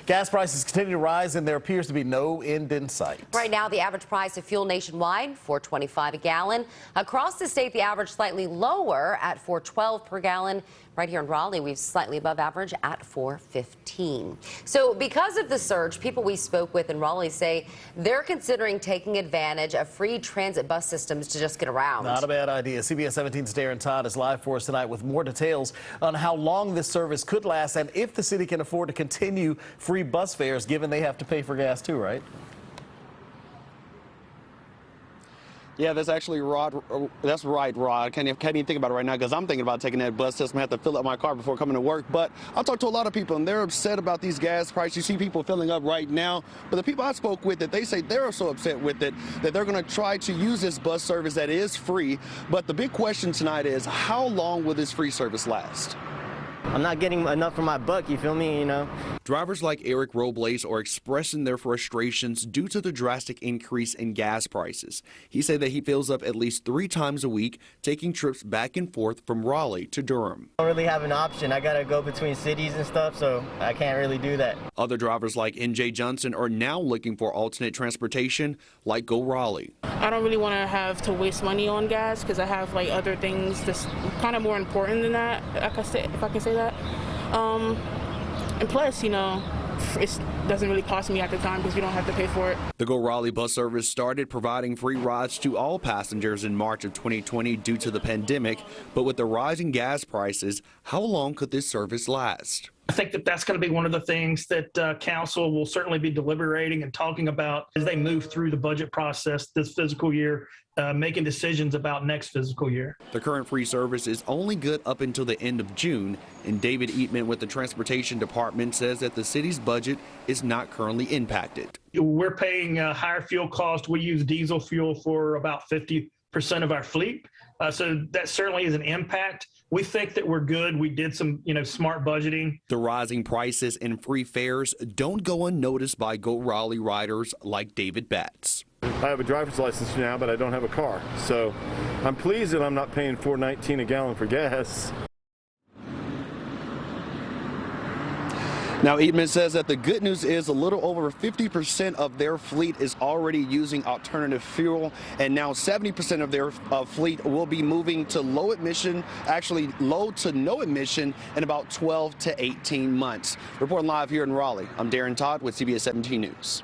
Gas prices continue to rise, and there appears to be no end in sight. Right now, the average price of fuel nationwide, $4.25 a gallon. Across the state, the average slightly lower at $4.12 per gallon. Right here in Raleigh, we've slightly above average at $4.15. So because of the surge, people we spoke with in Raleigh say they're considering taking advantage of free transit bus systems to just get around. Not a bad idea. CBS 17's Darren Todd is live for us tonight with more details on how long this service could last and if the city can afford to continue free bus fares, given they have to pay for gas too, right? Yeah, that's actually Rod. That's right, Rod. Can't even think about it right now because I'm thinking about taking that bus system. I have to fill up my car before coming to work. But I talked to a lot of people, and they're upset about these gas prices. You see people filling up right now. But the people I spoke with, that they say they're so upset with it that they're going to try to use this bus service that is free. But the big question tonight is, how long will this free service last? I'm not getting enough for my buck, you feel me, Drivers like Eric Robles are expressing their frustrations due to the drastic increase in gas prices. He said that he fills up at least 3 times a week, taking trips back and forth from Raleigh to Durham. I don't really have an option. I gotta go between cities and stuff, so I can't really do that. Other drivers like NJ Johnson are now looking for alternate transportation like Go Raleigh. I don't really want to have to waste money on gas because I have like other things that's kind of more important than that, if I can say that. And plus, it doesn't really cost me at the time because you don't have to pay for it. The Go Raleigh bus service started providing free rides to all passengers in March of 2020 due to the pandemic, but with the rising gas prices, how long could this service last? I think that that's going to be one of the things that council will certainly be deliberating and talking about as they move through the budget process this fiscal year, making decisions about next fiscal year. The current free service is only good up until the end of June, and David Eatman with the Transportation Department says that the city's budget is not currently impacted. We're paying higher fuel costs. We use diesel fuel for about 50% of our fleet. So that certainly is an impact. We think that we're good. We did some, smart budgeting. The rising prices and free fares don't go unnoticed by Go Raleigh riders like David Batts. I have a driver's license now, but I don't have a car. So I'm pleased that I'm not paying $4.19 a gallon for gas. Now, Eatman says that the good news is a little over 50% of their fleet is already using alternative fuel, and now 70% of their fleet will be moving to low to no emission in about 12 to 18 months. Reporting live here in Raleigh, I'm Darren Todd with CBS 17 News.